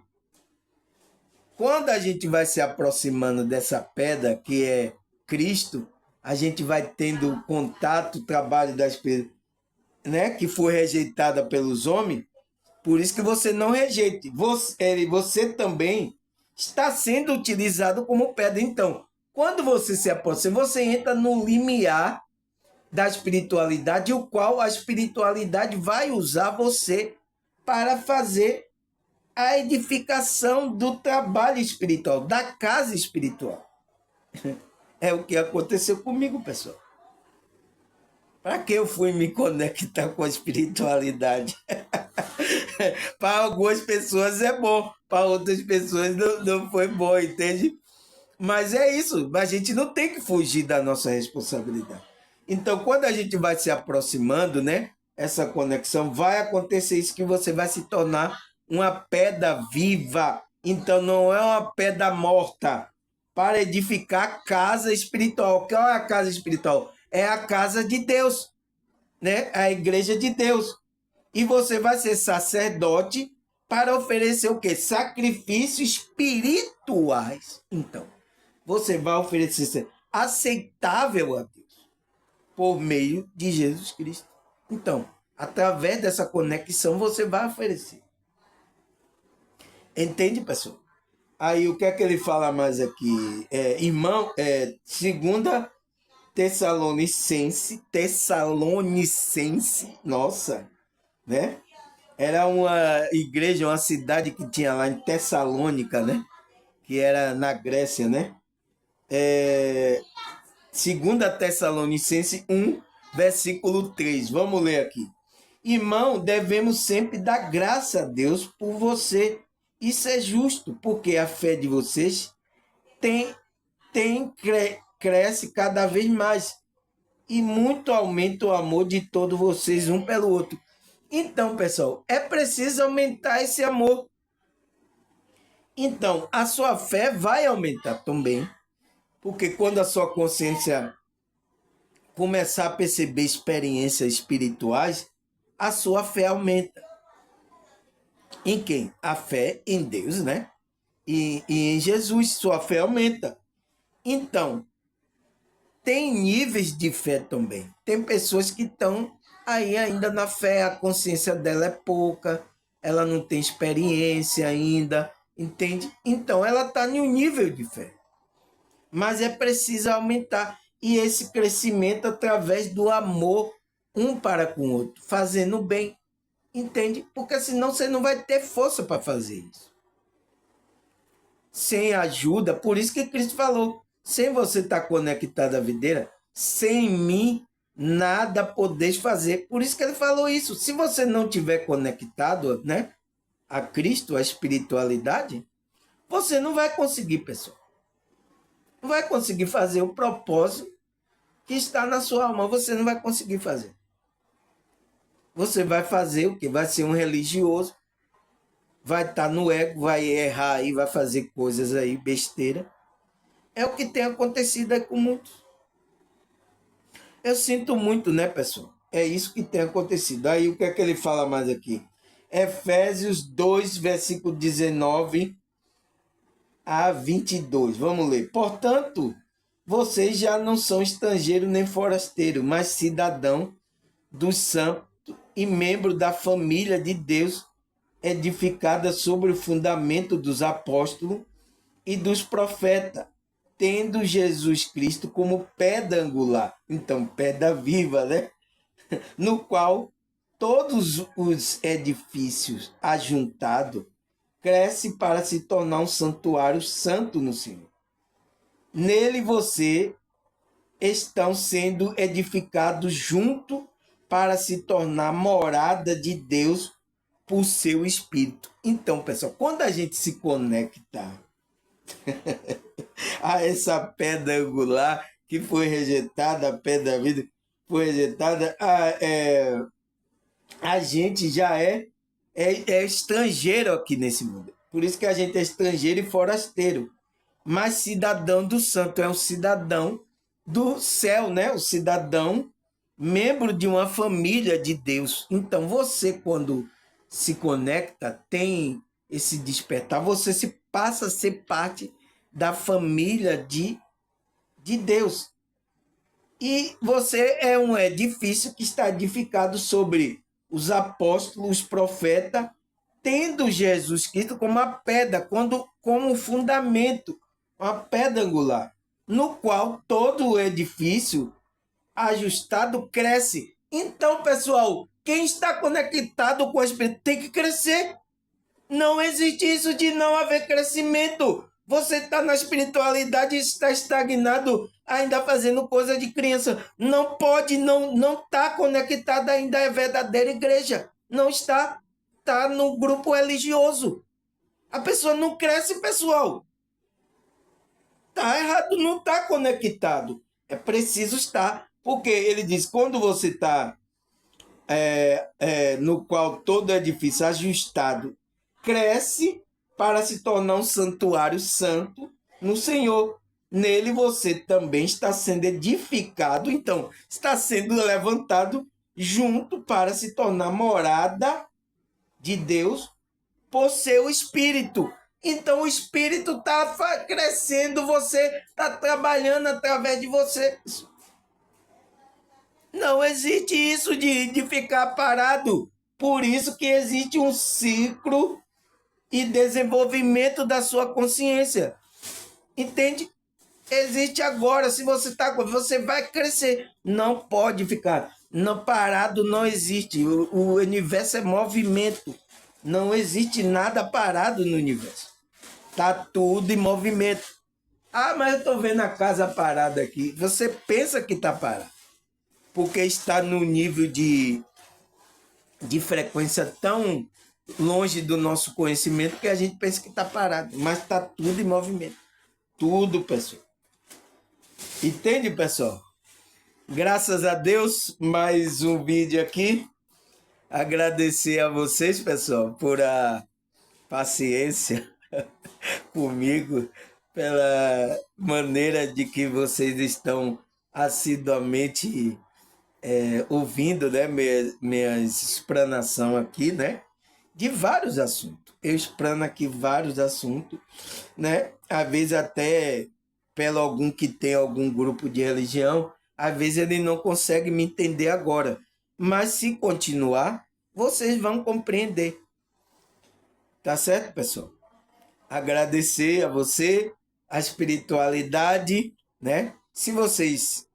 Quando a gente vai se aproximando dessa pedra que é Cristo, a gente vai tendo contato, trabalho da Espírito, né, que foi rejeitada pelos homens. Por isso que você não rejeite. Você também está sendo utilizado como pedra. Então, quando você se aproxima, você entra no limiar da espiritualidade, o qual a espiritualidade vai usar você para fazer a edificação do trabalho espiritual, da casa espiritual. É o que aconteceu comigo, pessoal. Para que eu fui me conectar com a espiritualidade? Para algumas pessoas é bom, para outras pessoas não foi bom, entende? Mas é isso, a gente não tem que fugir da nossa responsabilidade. Então, quando a gente vai se aproximando, né, essa conexão, vai acontecer isso que você vai se tornar uma pedra viva. Então, não é uma pedra morta para edificar a casa espiritual. Qual é a casa espiritual? É a casa de Deus, né? A igreja de Deus. E você vai ser sacerdote para oferecer o quê? Sacrifícios espirituais. Então, você vai oferecer aceitável a Deus por meio de Jesus Cristo. Então, através dessa conexão, você vai oferecer. Entende, pessoal? Aí, o que é que ele fala mais aqui? Irmão, segunda Tessalonicense, nossa, né? Era uma igreja, uma cidade que tinha lá em Tessalônica, né? Que era na Grécia, né? Segunda Tessalonicense 1, versículo 3. Vamos ler aqui. Irmão, devemos sempre dar graça a Deus por você. Isso é justo, porque a fé de vocês cresce cada vez mais e muito aumenta o amor de todos vocês um pelo outro. Então, pessoal, é preciso aumentar esse amor. Então, a sua fé vai aumentar também, porque quando a sua consciência começar a perceber experiências espirituais, a sua fé aumenta. Em quem? A fé em Deus, né? E em Jesus, sua fé aumenta. Então, tem níveis de fé também. Tem pessoas que estão aí ainda na fé, a consciência dela é pouca, ela não tem experiência ainda, entende? Então, ela está em um nível de fé. Mas é preciso aumentar. E esse crescimento através do amor um para com o outro, fazendo bem, entende? Porque senão você não vai ter força para fazer isso. Sem ajuda, por isso que Cristo falou, sem você estar conectado à videira, sem mim nada podeis fazer. Por isso que ele falou isso. Se você não tiver conectado, né, a Cristo, a espiritualidade, você não vai conseguir, pessoal. Não vai conseguir fazer o propósito que está na sua alma. Você não vai conseguir fazer. Você vai fazer o quê? Vai ser um religioso, vai estar no ego, vai errar aí, vai fazer coisas aí, besteira. É o que tem acontecido aí com muitos. Eu sinto muito, né, pessoal? É isso que tem acontecido. Aí o que é que ele fala mais aqui? Efésios 2, versículo 19 a 22. Vamos ler. Portanto, vocês já não são estrangeiros nem forasteiros, mas cidadão dos santos e membro da família de Deus, edificada sobre o fundamento dos apóstolos e dos profetas, tendo Jesus Cristo como pedra angular, então pedra viva, né? No qual todos os edifícios ajuntados crescem para se tornar um santuário santo no Senhor. Nele você estão sendo edificados junto para se tornar morada de Deus por seu Espírito. Então, pessoal, quando a gente se conecta a essa pedra angular que foi rejeitada, a pedra da vida foi rejeitada, a gente já é estrangeiro aqui nesse mundo. Por isso que a gente é estrangeiro e forasteiro. Mas cidadão do santo, é um cidadão do céu, né? O cidadão membro de uma família de Deus. Então você, quando se conecta, tem esse despertar, você se passa a ser parte da família de Deus. E você é um edifício que está edificado sobre os apóstolos, os profetas, tendo Jesus Cristo como a pedra, como um fundamento, uma pedra angular, no qual todo o edifício ajustado cresce. Então, pessoal, quem está conectado com o Espírito tem que crescer. Não existe isso de não haver crescimento. Você está na espiritualidade e está estagnado, ainda fazendo coisa de criança. Não pode, não está conectado ainda à verdadeira igreja. Não está. Está no grupo religioso. A pessoa não cresce, pessoal. Está errado, não está conectado. É preciso estar. Porque ele diz, quando você está no qual todo edifício ajustado cresce para se tornar um santuário santo no Senhor. Nele você também está sendo edificado, então está sendo levantado junto para se tornar morada de Deus por seu Espírito. Então o Espírito está crescendo, você está trabalhando através de você. Não existe isso de ficar parado. Por isso que existe um ciclo e desenvolvimento da sua consciência. Entende? Existe agora. Se você está, você vai crescer. Não pode ficar. Não, parado não existe. O universo é movimento. Não existe nada parado no universo. Tá tudo em movimento. Ah, mas eu tô vendo a casa parada aqui. Você pensa que tá parado. Porque está no nível de frequência tão longe do nosso conhecimento que a gente pensa que está parado. Mas está tudo em movimento. Tudo, pessoal. Entende, pessoal? Graças a Deus, mais um vídeo aqui. Agradecer a vocês, pessoal, por a paciência comigo, pela maneira de que vocês estão assiduamente ouvindo, né, minhas explanação aqui, né, de vários assuntos. Eu explano aqui vários assuntos, né, às vezes até pelo algum que tem algum grupo de religião, às vezes ele não consegue me entender agora, mas se continuar, vocês vão compreender. Tá certo, pessoal? Agradecer a você, a espiritualidade, né? Se vocês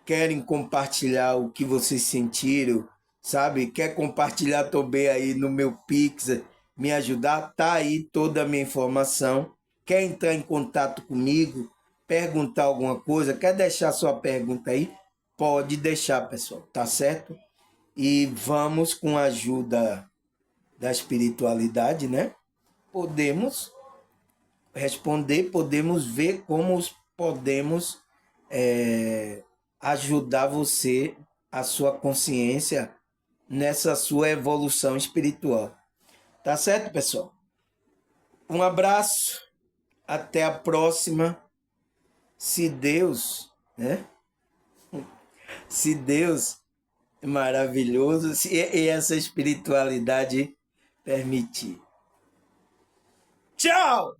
querem compartilhar o que vocês sentiram, sabe? Quer compartilhar também aí no meu Pix, me ajudar? Tá aí toda a minha informação. Quer entrar em contato comigo, perguntar alguma coisa, quer deixar sua pergunta aí? Pode deixar, pessoal, tá certo? E vamos com a ajuda da espiritualidade, né? Podemos responder, podemos ver como podemos ajudar você, a sua consciência, nessa sua evolução espiritual. Tá certo, pessoal? Um abraço, até a próxima. Se Deus, né? Se Deus é maravilhoso, e essa espiritualidade permitir. Tchau!